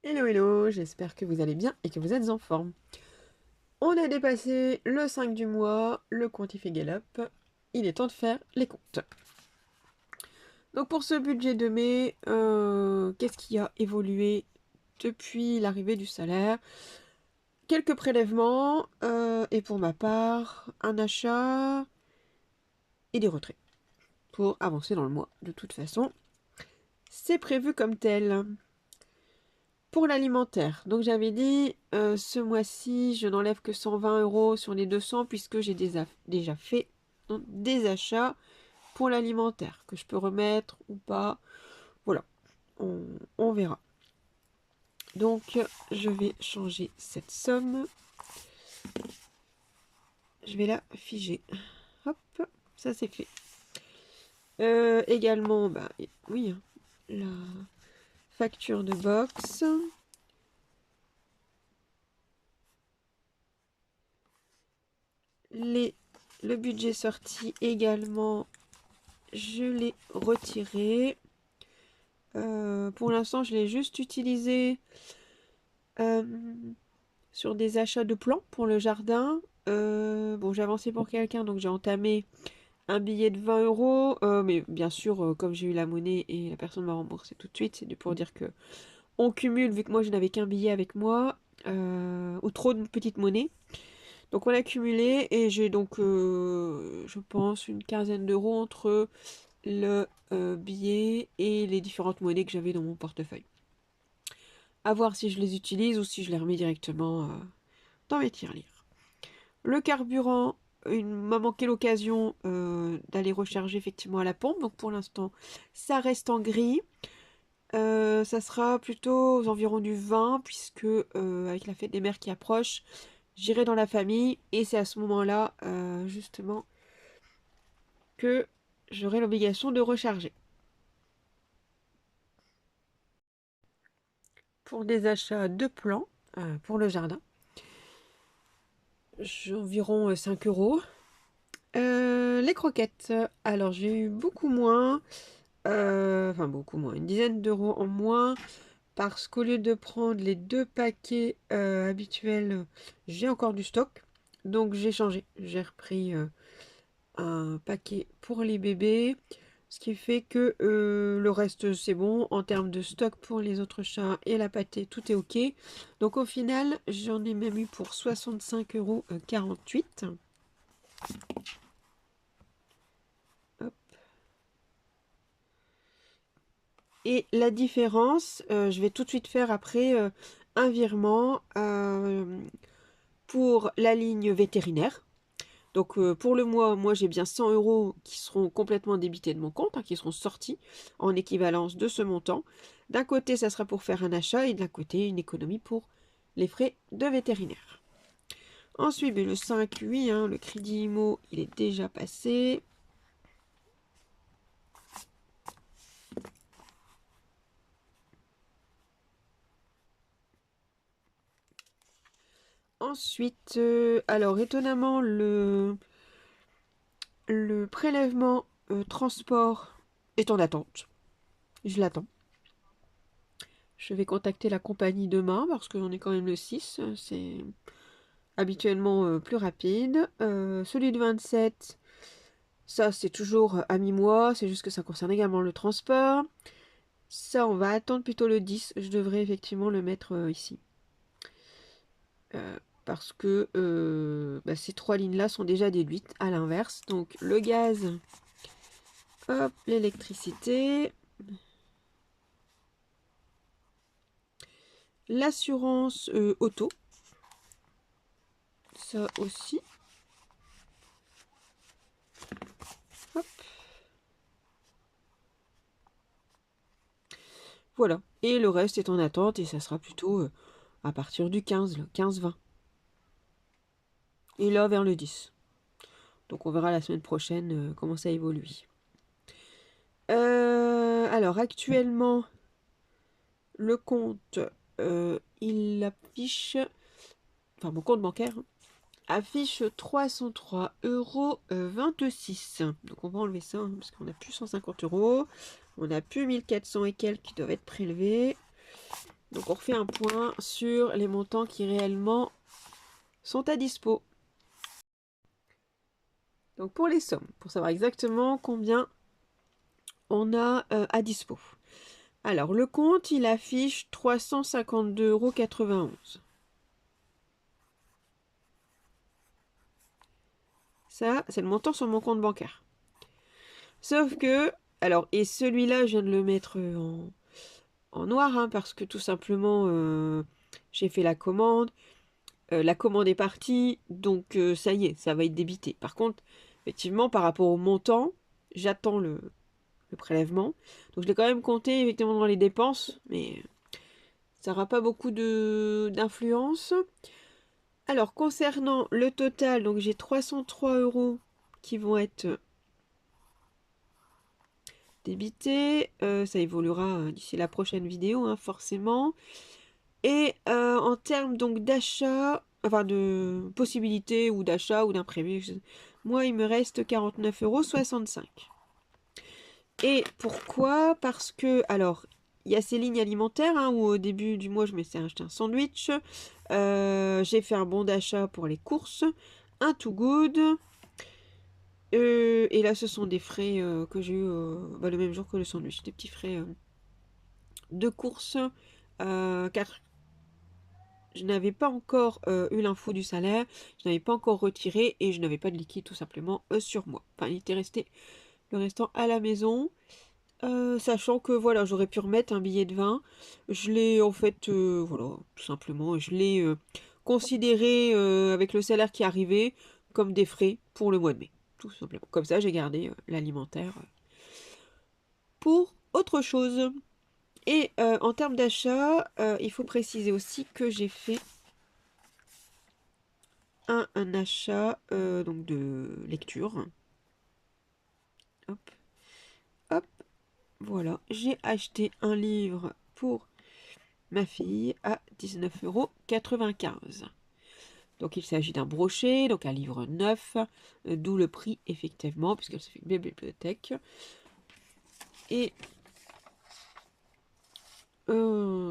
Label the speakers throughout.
Speaker 1: Hello hello, j'espère que vous allez bien et que vous êtes en forme. On a dépassé le 5 du mois, le compte y fait galop, il est temps de faire les comptes. Donc pour ce budget de mai, qu'est-ce qui a évolué depuis l'arrivée du salaire? Quelques prélèvements, et pour ma part, un achat et des retraits pour avancer dans le mois. De toute façon, c'est prévu comme tel. Pour l'alimentaire, donc j'avais dit ce mois-ci, je n'enlève que 120 € sur les 200 puisque j'ai déjà fait des achats pour l'alimentaire que je peux remettre ou pas. Voilà, on verra. Donc je vais changer cette somme. Je vais la figer. Hop, ça c'est fait. Également, bah oui, hein, la facture de box. Le budget sorti également, je l'ai retiré. Pour l'instant, je l'ai juste utilisé euh, sur des achats de plants pour le jardin. Bon, j'ai avancé pour quelqu'un, donc j'ai entamé un billet de 20 €. Mais bien sûr, comme j'ai eu la monnaie et la personne m'a remboursé tout de suite, c'est pour dire que on cumule, vu que moi je n'avais qu'un billet avec moi, ou trop de petites monnaies. Donc on a cumulé et j'ai donc, je pense, une quinzaine d'euros entre le billet et les différentes monnaies que j'avais dans mon portefeuille. À voir si je les utilise ou si je les remets directement dans mes tirelires. Le carburant, il m'a manqué l'occasion d'aller recharger effectivement à la pompe. Donc pour l'instant, ça reste en gris. Ça sera plutôt aux environs du 20 puisque avec la fête des mères qui approche, j'irai dans la famille et c'est à ce moment-là justement que j'aurai l'obligation de recharger. Pour des achats de plants pour le jardin, j'ai environ 5 €. Les croquettes, alors j'ai eu beaucoup moins, enfin beaucoup moins, une dizaine d'euros en moins, parce qu'au lieu de prendre les 2 paquets habituels, j'ai encore du stock. Donc j'ai changé, j'ai repris un paquet pour les bébés, ce qui fait que le reste c'est bon. En termes de stock pour les autres chats et la pâtée, tout est ok. Donc au final, j'en ai même eu pour 65,48 €. Hop. Et la différence, je vais tout de suite faire après un virement pour la ligne vétérinaire. Donc pour le mois, moi j'ai bien 100 € qui seront complètement débités de mon compte, hein, qui seront sortis en équivalence de ce montant. D'un côté, ça sera pour faire un achat et d'un côté, une économie pour les frais de vétérinaire. Ensuite, le 5, oui, hein, le crédit IMO, il est déjà passé. Ensuite, alors étonnamment, le prélèvement transport est en attente. Je l'attends. Je vais contacter la compagnie demain parce qu'on est quand même le 6. C'est habituellement plus rapide. Celui de 27, ça c'est toujours à mi-mois. C'est juste que ça concerne également le transport. Ça, on va attendre plutôt le 10. Je devrais effectivement le mettre ici. Parce que bah, ces 3 lignes-là sont déjà déduites à l'inverse. Donc le gaz, hop, l'électricité, l'assurance auto, ça aussi. Hop. Voilà. Et le reste est en attente et ça sera plutôt à partir du 15, le 15-20. Et là, vers le 10. Donc on verra la semaine prochaine comment ça évolue. Alors actuellement, le compte, il affiche, enfin mon compte bancaire, hein, affiche 303,26 €. Donc on va enlever ça, hein, parce qu'on a plus 150 €. On a plus 1400 et quelques qui doivent être prélevés. Donc on refait un point sur les montants qui réellement sont à dispo. Donc pour les sommes, pour savoir exactement combien on a à dispo. Alors le compte, il affiche 352,91 €. Ça, c'est le montant sur mon compte bancaire. Sauf que, alors, et celui-là, je viens de le mettre en noir, hein, parce que tout simplement, j'ai fait la commande. La commande est partie, donc ça y est, ça va être débité. Par contre, effectivement, par rapport au montant, j'attends le prélèvement. Donc je l'ai quand même compté effectivement dans les dépenses, mais ça n'aura pas beaucoup d'influence. Alors, concernant le total, donc j'ai 303 € qui vont être débités. Ça évoluera d'ici la prochaine vidéo, hein, forcément. Et en termes donc d'achat, enfin de possibilité ou d'achat ou d'imprévu, moi il me reste 49,65 €. Et pourquoi? Parce que, alors, il y a ces lignes alimentaires, hein, où au début du mois je m'étais acheté un sandwich. J'ai fait un bon d'achat pour les courses, un Too Good. Et là ce sont des frais que j'ai eu le même jour que le sandwich, des petits frais de courses. Car je n'avais pas encore eu l'info du salaire, je n'avais pas encore retiré et je n'avais pas de liquide tout simplement sur moi. Enfin, il était resté le restant à la maison, sachant que voilà, j'aurais pu remettre un billet de 20. Je l'ai en fait, voilà, tout simplement, je l'ai considéré avec le salaire qui arrivait comme des frais pour le mois de mai. Tout simplement. Comme ça, j'ai gardé l'alimentaire pour autre chose. Et en termes d'achat, il faut préciser aussi que j'ai fait un achat donc de lecture. Hop, hop, voilà. J'ai acheté un livre pour ma fille à 19,95 €. Donc il s'agit d'un brochet, donc un livre neuf, d'où le prix effectivement, puisqu'elle se fait une bibliothèque. Et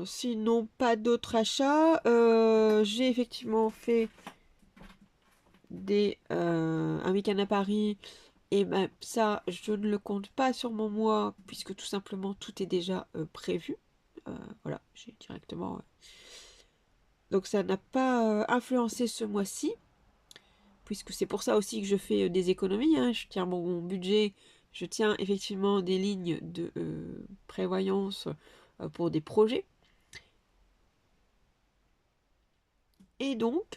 Speaker 1: sinon, pas d'autres achats. J'ai effectivement fait un week-end à Paris. Et ben ça, je ne le compte pas sur mon mois, puisque tout simplement tout est déjà prévu. Voilà, j'ai directement. Donc ça n'a pas influencé ce mois-ci, puisque c'est pour ça aussi que je fais des économies, hein. Je tiens mon budget, je tiens effectivement des lignes de prévoyance pour des projets. Et donc,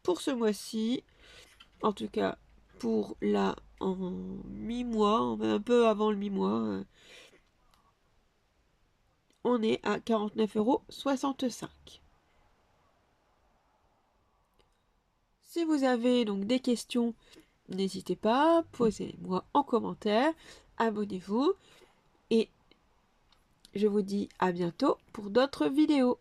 Speaker 1: pour ce mois-ci, en tout cas pour là en mi-mois, un peu avant le mi-mois, on est à 49,65 €. Si vous avez donc des questions, n'hésitez pas, posez-les-moi en commentaire, abonnez-vous et je vous dis à bientôt pour d'autres vidéos.